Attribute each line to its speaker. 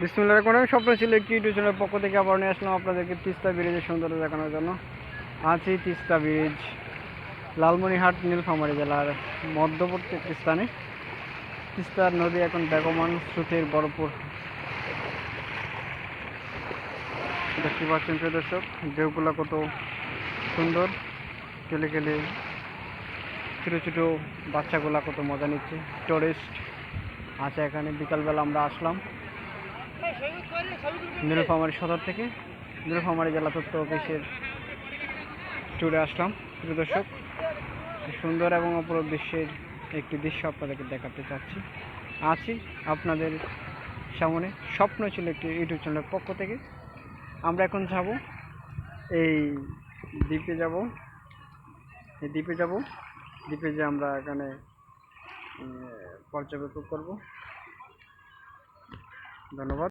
Speaker 1: বিসমিল্লাহির রহমানির রহিম। স্বপ্ন ছিল একটি ইউটিউব চ্যানেলের পক্ষ থেকে আবার নিয়ে আসলাম আপনাদেরকে তিস্তা ব্রিজের সৌন্দর্য দেখানোর জন্য। আছি তিস্তা ব্রিজ, লালমনিরহাট, নীলফামারী জেলার মধ্যবর্তী একটি স্থানে। তিস্তার নদী এখন বেগমান স্রোতের ভরপুর। দেখতে পাচ্ছেন প্রিয় দর্শক, ঢেউগুলো কত সুন্দর, কেলে কেলে ছোটো ছোটো বাচ্চাগুলা কত মজা নিচ্ছে। টুরিস্ট আছে এখানে। বিকালবেলা আমরা আসলাম নীলফামারী সদর থেকে, নীলফামারী জেলা তথ্য অফিসের ট্যুরে আসলাম। প্রিয় দর্শক, সুন্দর এবং অপরূপ দৃশ্যের একটি দৃশ্য আপনাদেরকে দেখাতে চাচ্ছি। আছি আপনাদের সামনে স্বপ্ন ছিল একটি ইউটিউব চ্যানেলের পক্ষ থেকে। আমরা এখন যাব এই দ্বীপে, দ্বীপে যে আমরা এখানে পর্যবেক্ষণ করব। ধন্যবাদ।